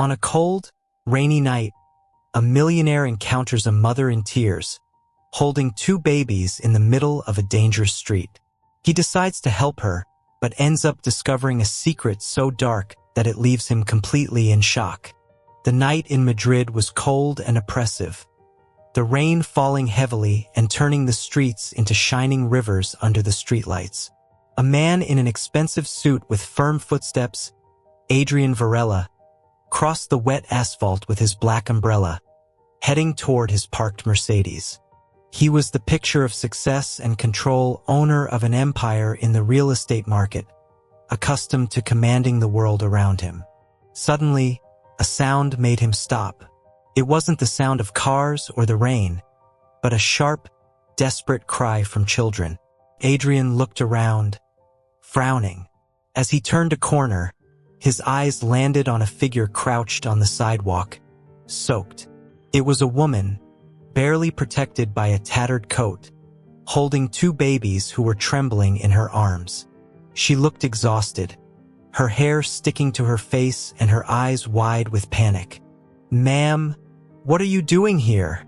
On a cold, rainy night, a millionaire encounters a mother in tears, holding two babies in the middle of a dangerous street. He decides to help her, but ends up discovering a secret so dark that it leaves him completely in shock. The night in Madrid was cold and oppressive, the rain falling heavily and turning the streets into shining rivers under the streetlights. A man in an expensive suit with firm footsteps, Adrian Varela, crossed the wet asphalt with his black umbrella, heading toward his parked Mercedes. He was the picture of success and control, owner of an empire in the real estate market, accustomed to commanding the world around him. Suddenly, a sound made him stop. It wasn't the sound of cars or the rain, but a sharp, desperate cry from children. Adrian looked around, frowning. As he turned a corner, his eyes landed on a figure crouched on the sidewalk, soaked. It was a woman, barely protected by a tattered coat, holding two babies who were trembling in her arms. She looked exhausted, her hair sticking to her face and her eyes wide with panic. "Ma'am, what are you doing here?"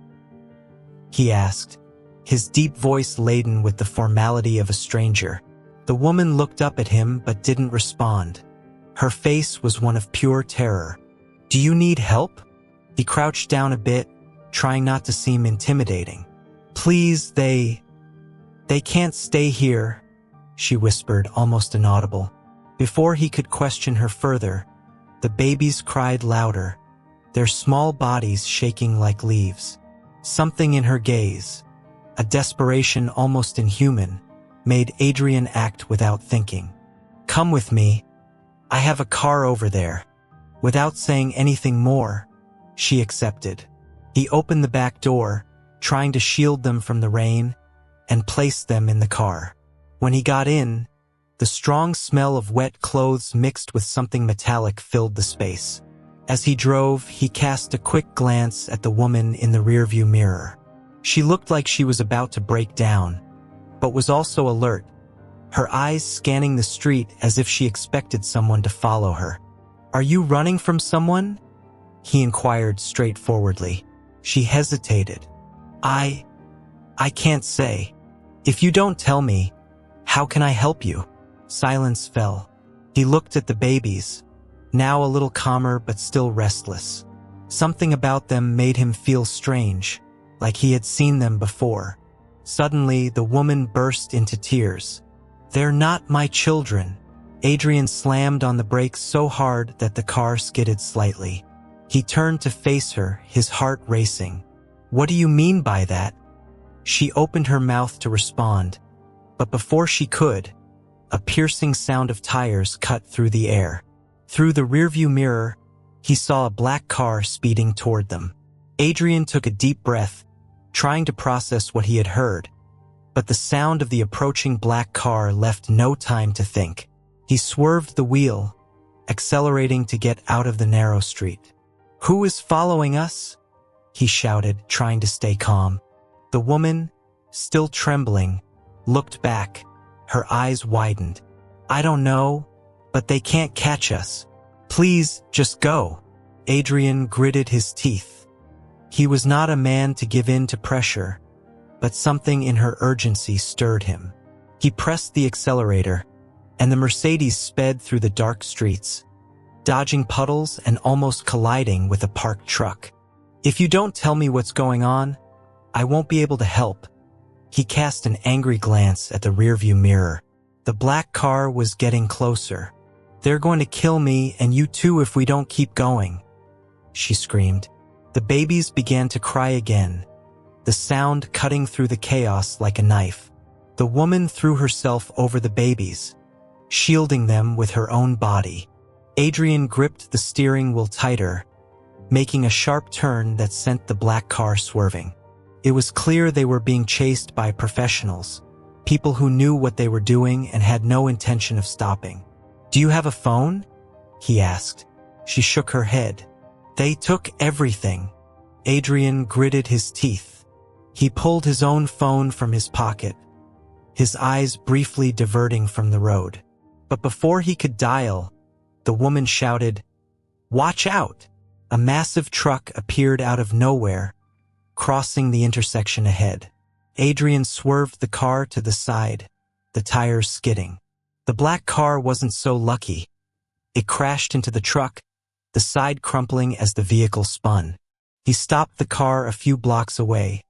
he asked, his deep voice laden with the formality of a stranger. The woman looked up at him but didn't respond. Her face was one of pure terror. "Do you need help?" He crouched down a bit, trying not to seem intimidating. "Please, they can't stay here," she whispered, almost inaudible. Before he could question her further, the babies cried louder, their small bodies shaking like leaves. Something in her gaze, a desperation almost inhuman, made Adrian act without thinking. "Come with me. I have a car over there." Without saying anything more, she accepted. He opened the back door, trying to shield them from the rain, and placed them in the car. When he got in, the strong smell of wet clothes mixed with something metallic filled the space. As he drove, he cast a quick glance at the woman in the rearview mirror. She looked like she was about to break down, but was also alert, her eyes scanning the street as if she expected someone to follow her. "Are you running from someone?" he inquired straightforwardly. She hesitated. I can't say. If you don't tell me, how can I help you?" Silence fell. He looked at the babies, now a little calmer but still restless. Something about them made him feel strange, like he had seen them before. Suddenly, the woman burst into tears. "They're not my children." Adrian slammed on the brakes so hard that the car skidded slightly. He turned to face her, his heart racing. "What do you mean by that?" She opened her mouth to respond, but before she could, a piercing sound of tires cut through the air. Through the rearview mirror, he saw a black car speeding toward them. Adrian took a deep breath, trying to process what he had heard, but the sound of the approaching black car left no time to think. He swerved the wheel, accelerating to get out of the narrow street. "Who is following us?" he shouted, trying to stay calm. The woman, still trembling, looked back, her eyes widened. "I don't know, but they can't catch us. Please, just go." Adrian gritted his teeth. He was not a man to give in to pressure, but something in her urgency stirred him. He pressed the accelerator, and the Mercedes sped through the dark streets, dodging puddles and almost colliding with a parked truck. "If you don't tell me what's going on, I won't be able to help." He cast an angry glance at the rearview mirror. The black car was getting closer. "They're going to kill me and you too if we don't keep going," she screamed. The babies began to cry again, the sound cutting through the chaos like a knife. The woman threw herself over the babies, shielding them with her own body. Adrian gripped the steering wheel tighter, making a sharp turn that sent the black car swerving. It was clear they were being chased by professionals, people who knew what they were doing and had no intention of stopping. "Do you have a phone?" he asked. She shook her head. "They took everything." Adrian gritted his teeth. He pulled his own phone from his pocket, his eyes briefly diverting from the road. But before he could dial, the woman shouted, "Watch out!" A massive truck appeared out of nowhere, crossing the intersection ahead. Adrian swerved the car to the side, the tires skidding. The black car wasn't so lucky. It crashed into the truck, the side crumpling as the vehicle spun. He stopped the car a few blocks away,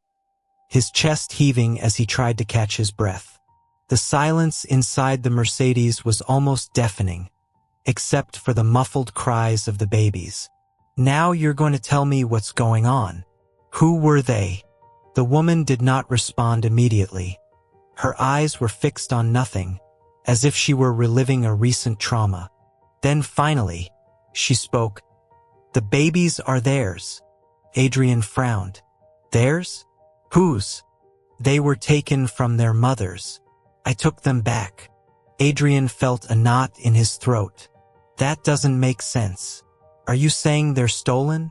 his chest heaving as he tried to catch his breath. The silence inside the Mercedes was almost deafening, except for the muffled cries of the babies. "Now you're going to tell me what's going on. Who were they?" The woman did not respond immediately. Her eyes were fixed on nothing, as if she were reliving a recent trauma. Then finally, she spoke. "The babies are theirs." Adrian frowned. "Theirs? Whose?" "They were taken from their mothers. I took them back." Adrian felt a knot in his throat. "That doesn't make sense. Are you saying they're stolen?"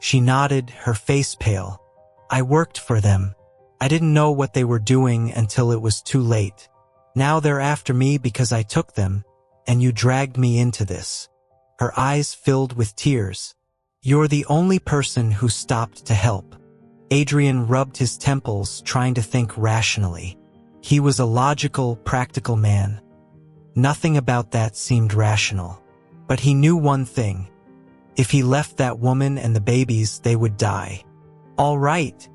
She nodded, her face pale. "I worked for them. I didn't know what they were doing until it was too late. Now they're after me because I took them, and you dragged me into this." Her eyes filled with tears. "You're the only person who stopped to help." Adrian rubbed his temples, trying to think rationally. He was a logical, practical man. Nothing about that seemed rational. But he knew one thing. If he left that woman and the babies, they would die. "All right,"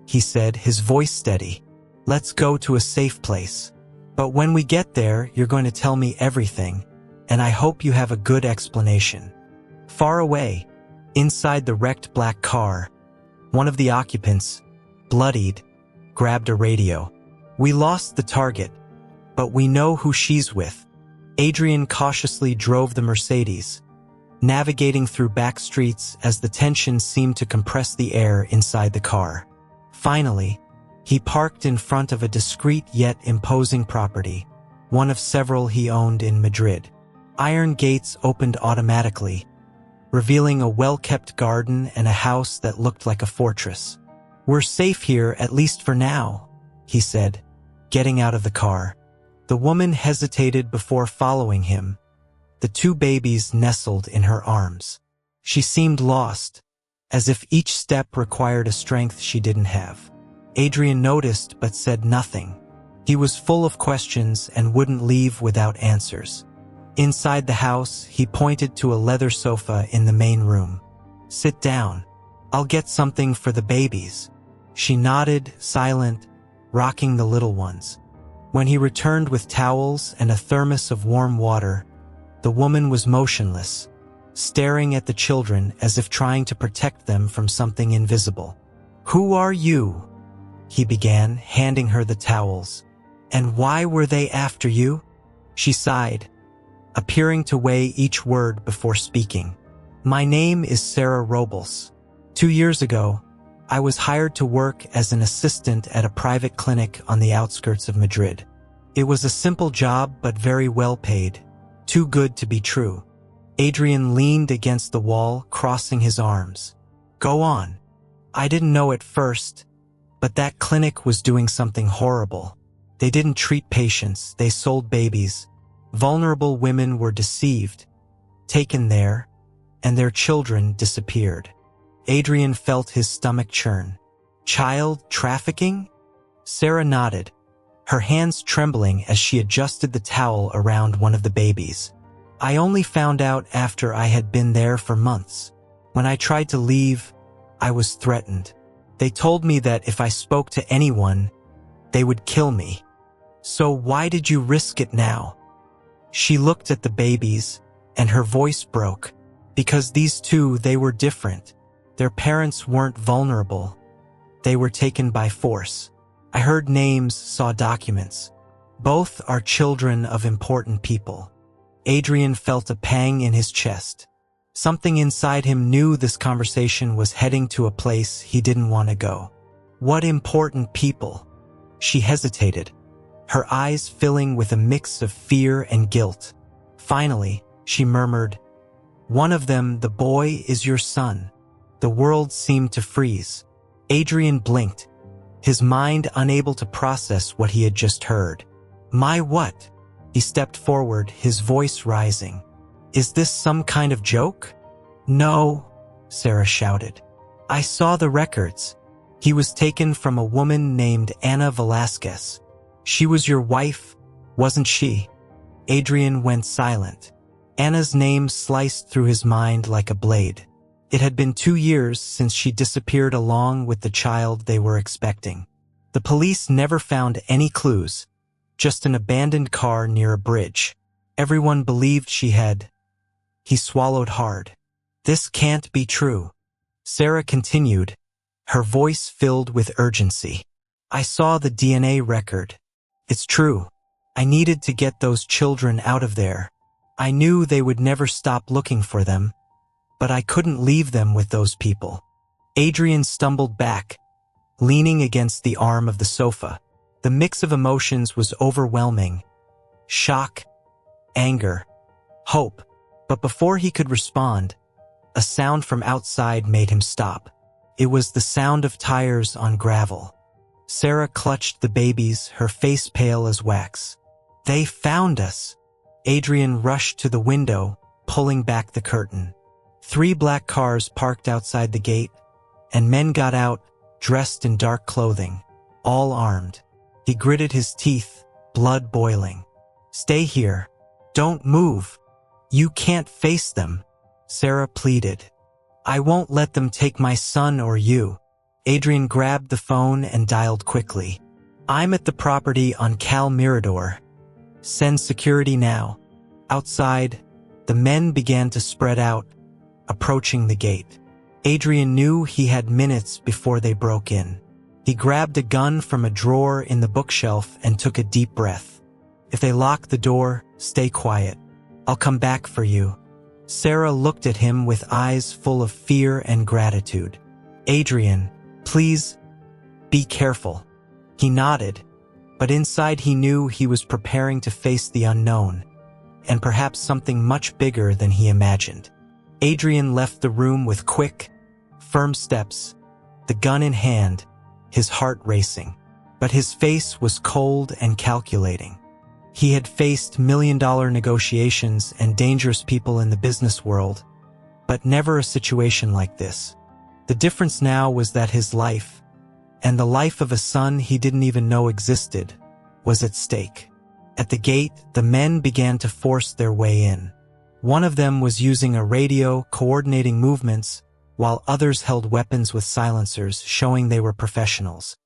he said, his voice steady. "Let's go to a safe place. But when we get there, you're going to tell me everything, and I hope you have a good explanation." Far away, inside the wrecked black car, one of the occupants, bloodied, grabbed a radio. "We lost the target, but we know who she's with." Adrian cautiously drove the Mercedes, navigating through back streets as the tension seemed to compress the air inside the car. Finally, he parked in front of a discreet yet imposing property, one of several he owned in Madrid. Iron gates opened automatically, revealing a well-kept garden and a house that looked like a fortress. "We're safe here, at least for now," he said, getting out of the car. The woman hesitated before following him, the two babies nestled in her arms. She seemed lost, as if each step required a strength she didn't have. Adrian noticed but said nothing. He was full of questions and wouldn't leave without answers. Inside the house, he pointed to a leather sofa in the main room. "Sit down. I'll get something for the babies." She nodded, silent, rocking the little ones. When he returned with towels and a thermos of warm water, the woman was motionless, staring at the children as if trying to protect them from something invisible. "Who are you?" he began, handing her the towels. "And why were they after you?" She sighed, appearing to weigh each word before speaking. "My name is Sarah Robles. 2 years ago, I was hired to work as an assistant at a private clinic on the outskirts of Madrid. It was a simple job but very well paid. Too good to be true." Adrian leaned against the wall, crossing his arms. "Go on." "I didn't know at first, but that clinic was doing something horrible. They didn't treat patients, they sold babies. Vulnerable women were deceived, taken there, and their children disappeared." Adrian felt his stomach churn. "Child trafficking?" Sarah nodded, her hands trembling as she adjusted the towel around one of the babies. "I only found out after I had been there for months. When I tried to leave, I was threatened. They told me that if I spoke to anyone, they would kill me. So why did you risk it now?" She looked at the babies, and her voice broke. "Because these two, they were different. Their parents weren't vulnerable. They were taken by force. I heard names, saw documents. Both are children of important people." Adrian felt a pang in his chest. Something inside him knew this conversation was heading to a place he didn't want to go. "What important people?" She hesitated, her eyes filling with a mix of fear and guilt. Finally, she murmured, "One of them, the boy, is your son." The world seemed to freeze. Adrian blinked, his mind unable to process what he had just heard. "My what?" He stepped forward, his voice rising. "Is this some kind of joke?" "No," Sarah shouted. I saw the records. He was taken from a woman named Ana Velasquez. She was your wife, wasn't she? Adrian went silent. Anna's name sliced through his mind like a blade. It had been 2 years since she disappeared along with the child they were expecting. The police never found any clues, just an abandoned car near a bridge. Everyone believed she had. He swallowed hard. This can't be true. Sarah continued, her voice filled with urgency. I saw the DNA record. It's true. I needed to get those children out of there. I knew they would never stop looking for them, but I couldn't leave them with those people. Adrian stumbled back, leaning against the arm of the sofa. The mix of emotions was overwhelming. Shock, anger, hope. But before he could respond, a sound from outside made him stop. It was the sound of tires on gravel. Sarah clutched the babies, her face pale as wax. They found us. Adrian rushed to the window, pulling back the curtain. 3 black cars parked outside the gate, and men got out, dressed in dark clothing, all armed. He gritted his teeth, blood boiling. Stay here. Don't move. You can't face them, Sarah pleaded. I won't let them take my son or you. Adrian grabbed the phone and dialed quickly. I'm at the property on Cal Mirador. Send security now. Outside, the men began to spread out, approaching the gate. Adrian knew he had minutes before they broke in. He grabbed a gun from a drawer in the bookshelf and took a deep breath. If they lock the door, stay quiet. I'll come back for you. Sarah looked at him with eyes full of fear and gratitude. Adrian, please, be careful. He nodded, but inside he knew he was preparing to face the unknown, and perhaps something much bigger than he imagined. Adrian left the room with quick, firm steps, the gun in hand, his heart racing. But his face was cold and calculating. He had faced million-dollar negotiations and dangerous people in the business world, but never a situation like this. The difference now was that his life, and the life of a son he didn't even know existed, was at stake. At the gate, the men began to force their way in. One of them was using a radio, coordinating movements, while others held weapons with silencers, showing they were professionals.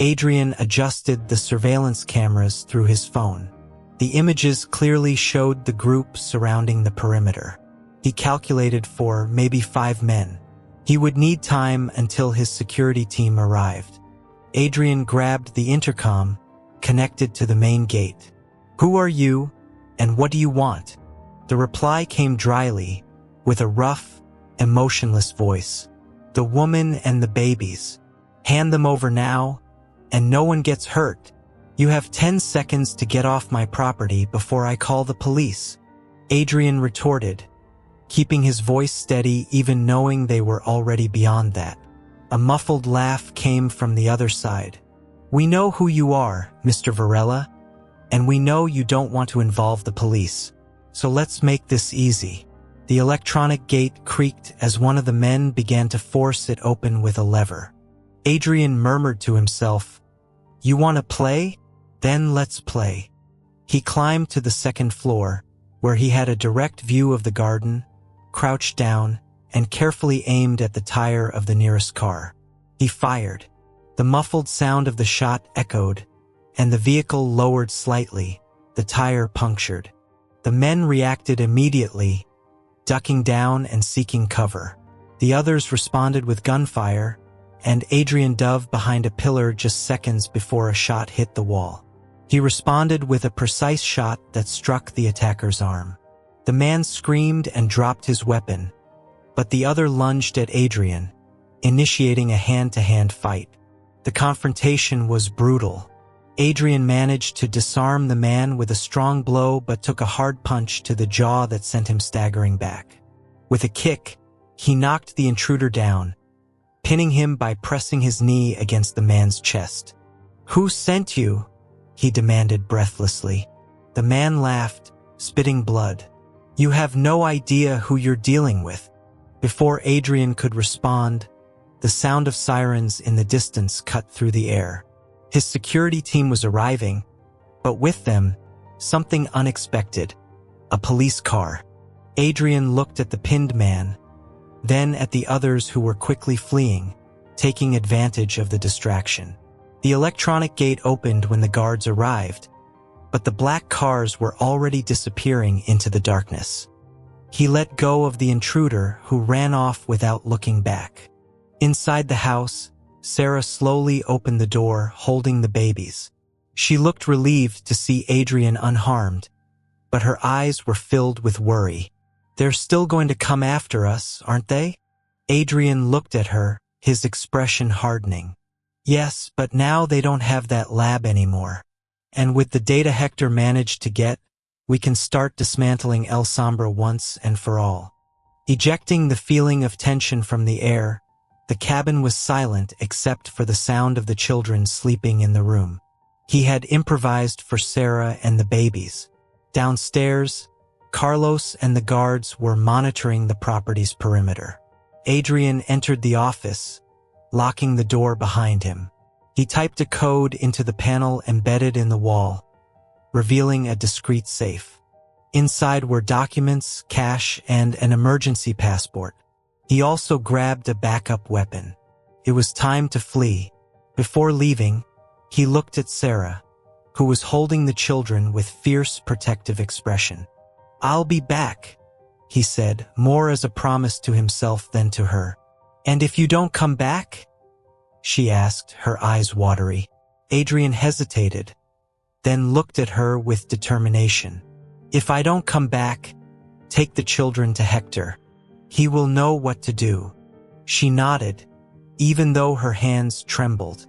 Adrian adjusted the surveillance cameras through his phone. The images clearly showed the group surrounding the perimeter. He calculated for maybe 5 men. He would need time until his security team arrived. Adrian grabbed the intercom, connected to the main gate. Who are you, and what do you want? The reply came dryly, with a rough, emotionless voice. The woman and the babies. Hand them over now, and no one gets hurt. You have 10 seconds to get off my property before I call the police. Adrian retorted, keeping his voice steady even knowing they were already beyond that. A muffled laugh came from the other side. We know who you are, Mr. Varela, and we know you don't want to involve the police. So let's make this easy. The electronic gate creaked as one of the men began to force it open with a lever. Adrian murmured to himself, You want to play? Then let's play. He climbed to the 2nd floor, where he had a direct view of the garden, crouched down, and carefully aimed at the tire of the nearest car. He fired. The muffled sound of the shot echoed, and the vehicle lowered slightly, the tire punctured. The men reacted immediately, ducking down and seeking cover. The others responded with gunfire, and Adrian dove behind a pillar just seconds before a shot hit the wall. He responded with a precise shot that struck the attacker's arm. The man screamed and dropped his weapon, but the other lunged at Adrian, initiating a hand-to-hand fight. The confrontation was brutal. Adrian managed to disarm the man with a strong blow but took a hard punch to the jaw that sent him staggering back. With a kick, he knocked the intruder down, pinning him by pressing his knee against the man's chest. Who sent you? He demanded breathlessly. The man laughed, spitting blood. You have no idea who you're dealing with. Before Adrian could respond, the sound of sirens in the distance cut through the air. His security team was arriving, but with them, something unexpected: a police car. Adrian looked at the pinned man, then at the others who were quickly fleeing, taking advantage of the distraction. The electronic gate opened when the guards arrived, but the black cars were already disappearing into the darkness. He let go of the intruder, who ran off without looking back. Inside the house, Sarah slowly opened the door, holding the babies. She looked relieved to see Adrian unharmed, but her eyes were filled with worry. "They're still going to come after us, aren't they?" Adrian looked at her, his expression hardening. "Yes, but now they don't have that lab anymore. And with the data Hector managed to get, we can start dismantling El Sombra once and for all." Ejecting the feeling of tension from the air, the cabin was silent except for the sound of the children sleeping in the room. He had improvised for Sarah and the babies. Downstairs, Carlos and the guards were monitoring the property's perimeter. Adrian entered the office, locking the door behind him. He typed a code into the panel embedded in the wall, revealing a discreet safe. Inside were documents, cash, and an emergency passport. He also grabbed a backup weapon. It was time to flee. Before leaving, he looked at Sarah, who was holding the children with fierce, protective expression. "I'll be back," he said, more as a promise to himself than to her. "And if you don't come back?" she asked, her eyes watery. Adrian hesitated, then looked at her with determination. "If I don't come back, take the children to Hector. He will know what to do." She nodded, even though her hands trembled.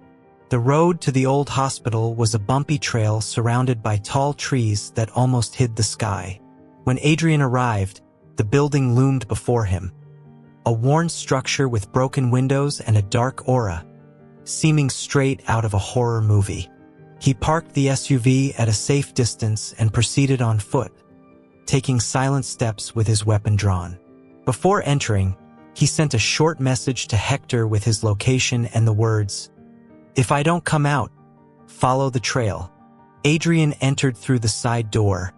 The road to the old hospital was a bumpy trail surrounded by tall trees that almost hid the sky. When Adrian arrived, the building loomed before him. A worn structure with broken windows and a dark aura, seeming straight out of a horror movie. He parked the SUV at a safe distance and proceeded on foot, taking silent steps with his weapon drawn. Before entering, he sent a short message to Hector with his location and the words, "If I don't come out, follow the trail." Adrian entered through the side door,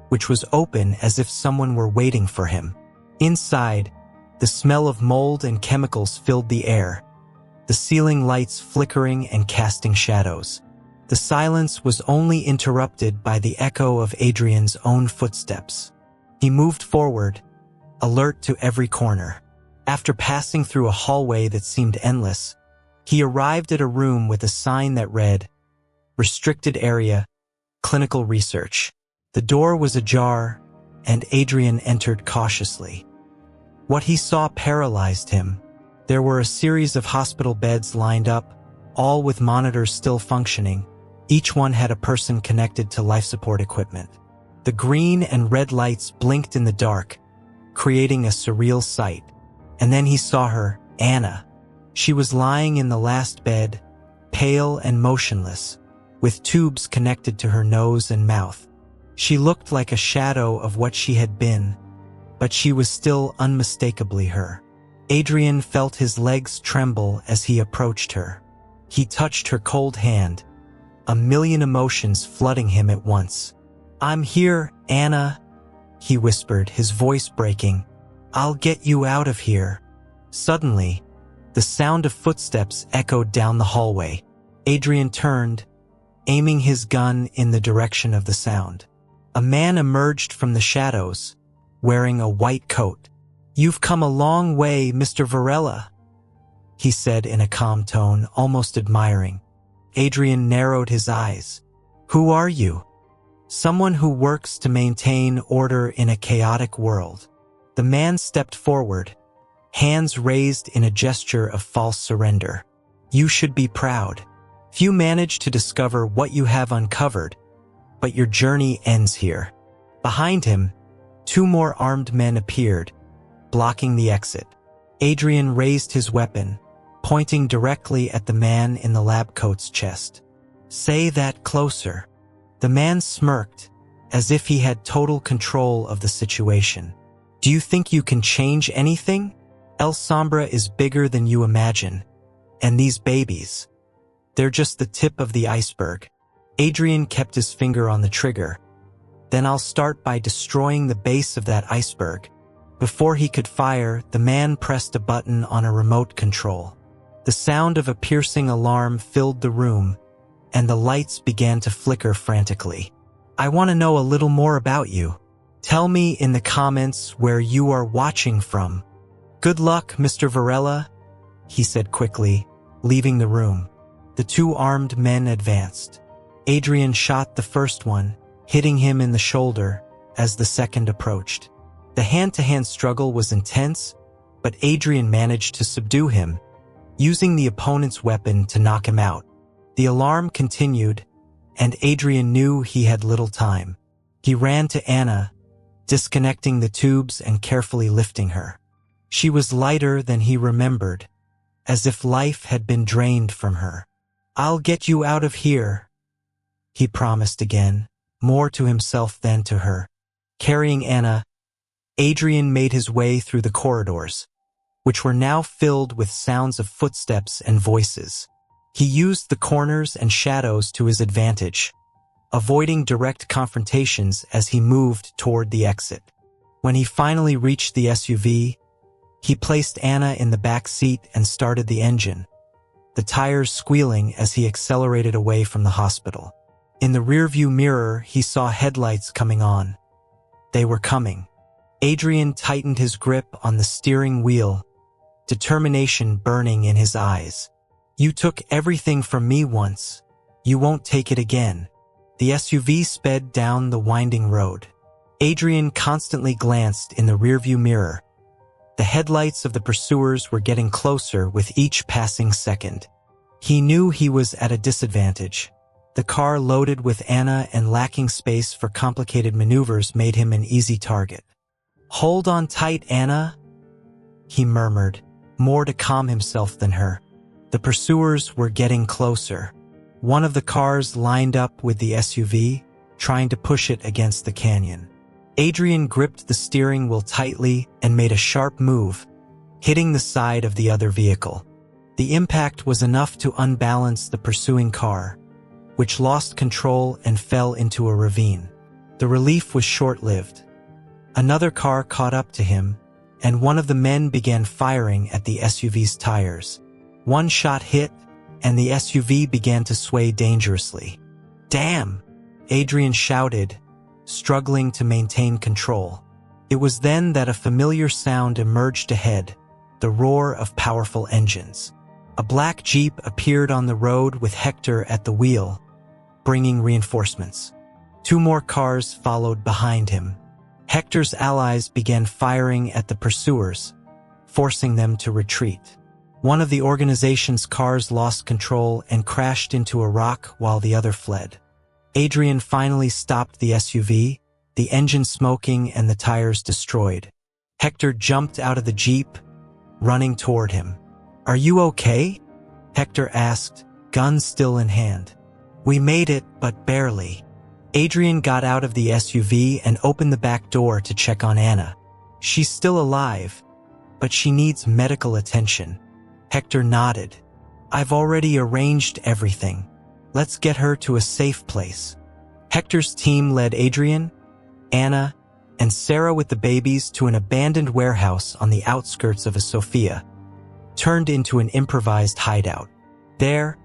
which was open as if someone were waiting for him. Inside, the smell of mold and chemicals filled the air, the ceiling lights flickering and casting shadows. The silence was only interrupted by the echo of Adrian's own footsteps. He moved forward, alert to every corner. After passing through a hallway that seemed endless, he arrived at a room with a sign that read, "Restricted Area, Clinical Research." The door was ajar, and Adrian entered cautiously. What he saw paralyzed him. There were a series of hospital beds lined up, all with monitors still functioning. Each one had a person connected to life support equipment. The green and red lights blinked in the dark, creating a surreal sight. And then he saw her, Anna. She was lying in the last bed, pale and motionless, with tubes connected to her nose and mouth. She looked like a shadow of what she had been, but she was still unmistakably her. Adrian felt his legs tremble as he approached her. He touched her cold hand, a million emotions flooding him at once. "I'm here, Anna," he whispered, his voice breaking. "I'll get you out of here." Suddenly, the sound of footsteps echoed down the hallway. Adrian turned, aiming his gun in the direction of the sound. A man emerged from the shadows, wearing a white coat. "You've come a long way, Mr. Varela," he said in a calm tone, almost admiring. Adrian narrowed his eyes. "Who are you?" "Someone who works to maintain order in a chaotic world." The man stepped forward, hands raised in a gesture of false surrender. "You should be proud. Few manage to discover what you have uncovered, but your journey ends here." Behind him, two more armed men appeared, blocking the exit. Adrian raised his weapon, pointing directly at the man in the lab coat's chest. "Say that closer." The man smirked, as if he had total control of the situation. "Do you think you can change anything?" El Sombra is bigger than you imagine. And these babies, they're just the tip of the iceberg. Adrian kept his finger on the trigger. Then I'll start by destroying the base of that iceberg. Before he could fire, the man pressed a button on a remote control. The sound of a piercing alarm filled the room, and the lights began to flicker frantically. I want to know a little more about you. Tell me in the comments where you are watching from. Good luck, Mr. Varela, he said quickly, leaving the room. The two armed men advanced. Adrian shot the first one, hitting him in the shoulder as the second approached. The hand-to-hand struggle was intense, but Adrian managed to subdue him, using the opponent's weapon to knock him out. The alarm continued, and Adrian knew he had little time. He ran to Anna, disconnecting the tubes and carefully lifting her. She was lighter than he remembered, as if life had been drained from her. I'll get you out of here, he promised again, more to himself than to her. Carrying Anna, Adrian made his way through the corridors, which were now filled with sounds of footsteps and voices. He used the corners and shadows to his advantage, avoiding direct confrontations as he moved toward the exit. When he finally reached the SUV, he placed Anna in the back seat and started the engine, the tires squealing as he accelerated away from the hospital. In the rearview mirror, he saw headlights coming on. They were coming. Adrian tightened his grip on the steering wheel, determination burning in his eyes. You took everything from me once. You won't take it again. The SUV sped down the winding road. Adrian constantly glanced in the rearview mirror. The headlights of the pursuers were getting closer with each passing second. He knew he was at a disadvantage. The car loaded with Anna and lacking space for complicated maneuvers made him an easy target. Hold on tight, Anna, he murmured, more to calm himself than her. The pursuers were getting closer. One of the cars lined up with the SUV, trying to push it against the canyon. Adrian gripped the steering wheel tightly and made a sharp move, hitting the side of the other vehicle. The impact was enough to unbalance the pursuing car, which lost control and fell into a ravine. The relief was short-lived. Another car caught up to him, and one of the men began firing at the SUV's tires. One shot hit, and the SUV began to sway dangerously. Damn! Adrian shouted, struggling to maintain control. It was then that a familiar sound emerged ahead, the roar of powerful engines. A black Jeep appeared on the road with Hector at the wheel, bringing reinforcements. Two more cars followed behind him. Hector's allies began firing at the pursuers, forcing them to retreat. One of the organization's cars lost control and crashed into a rock while the other fled. Adrian finally stopped the SUV, the engine smoking and the tires destroyed. Hector jumped out of the Jeep, running toward him. Are you okay? Hector asked, gun still in hand. We made it, but barely. Adrian got out of the SUV and opened the back door to check on Anna. She's still alive, but she needs medical attention. Hector nodded. I've already arranged everything. Let's get her to a safe place. Hector's team led Adrian, Anna, and Sarah with the babies to an abandoned warehouse on the outskirts of Sofia, turned into an improvised hideout. There,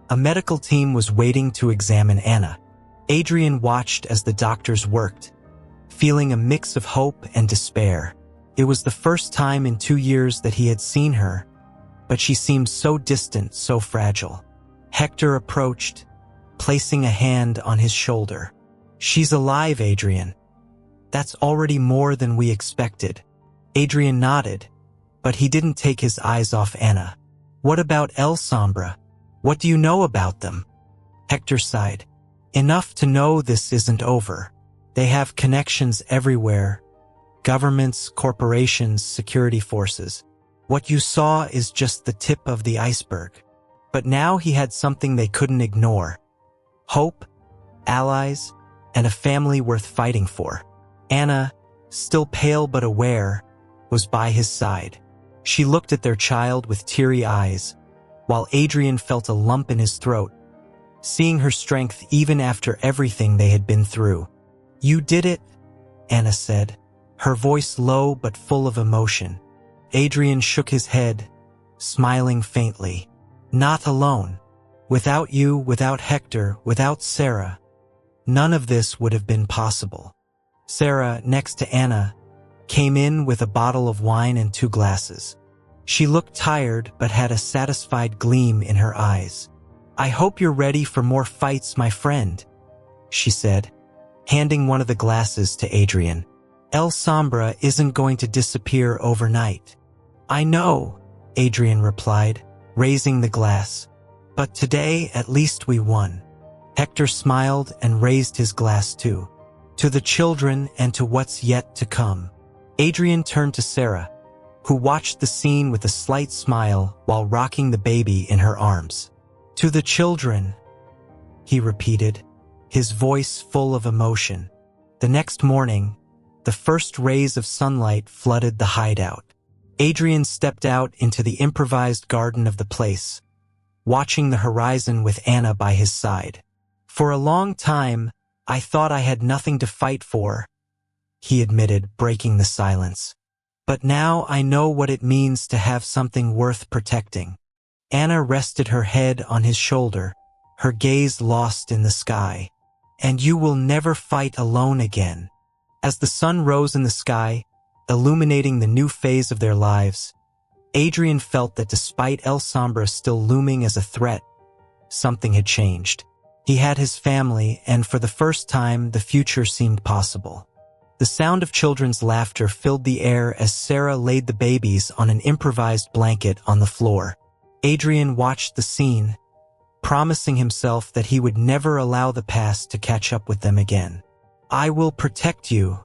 a medical team was waiting to examine Anna. Adrian watched as the doctors worked, feeling a mix of hope and despair. It was the first time in 2 years that he had seen her, but she seemed so distant, so fragile. Hector approached, placing a hand on his shoulder. She's alive, Adrian. That's already more than we expected. Adrian nodded, but he didn't take his eyes off Anna. What about El Sombra? What do you know about them? Hector sighed. Enough to know this isn't over. They have connections everywhere. Governments, corporations, security forces. What you saw is just the tip of the iceberg. But now he had something they couldn't ignore. Hope, allies, and a family worth fighting for. Anna, still pale but aware, was by his side. She looked at their child with teary eyes, while Adrian felt a lump in his throat, seeing her strength even after everything they had been through. "You did it," Anna said, her voice low but full of emotion. Adrian shook his head, smiling faintly. "Not alone. Without you, without Hector, without Sarah, none of this would have been possible." Sarah, next to Anna, came in with a bottle of wine and 2 glasses. She looked tired but had a satisfied gleam in her eyes. "I hope you're ready for more fights, my friend," she said, handing one of the glasses to Adrian. "El Sombra isn't going to disappear overnight." "I know," Adrian replied, raising the glass. "But today, at least we won." Hector smiled and raised his glass too. "To the children and to what's yet to come." Adrian turned to Sarah, who watched the scene with a slight smile while rocking the baby in her arms. "To the children," he repeated, his voice full of emotion. The next morning, the first rays of sunlight flooded the hideout. Adrian stepped out into the improvised garden of the place, watching the horizon with Anna by his side. "For a long time, I thought I had nothing to fight for," he admitted, breaking the silence. "But now I know what it means to have something worth protecting." Anna rested her head on his shoulder, her gaze lost in the sky. "And you will never fight alone again." As the sun rose in the sky, illuminating the new phase of their lives, Adrian felt that despite El Sombra still looming as a threat, something had changed. He had his family, and for the first time, the future seemed possible. The sound of children's laughter filled the air as Sarah laid the babies on an improvised blanket on the floor. Adrian watched the scene, promising himself that he would never allow the past to catch up with them again. "I will protect you,"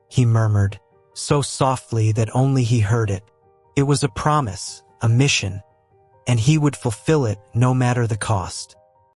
he murmured, so softly that only he heard it. It was a promise, a mission, and he would fulfill it no matter the cost.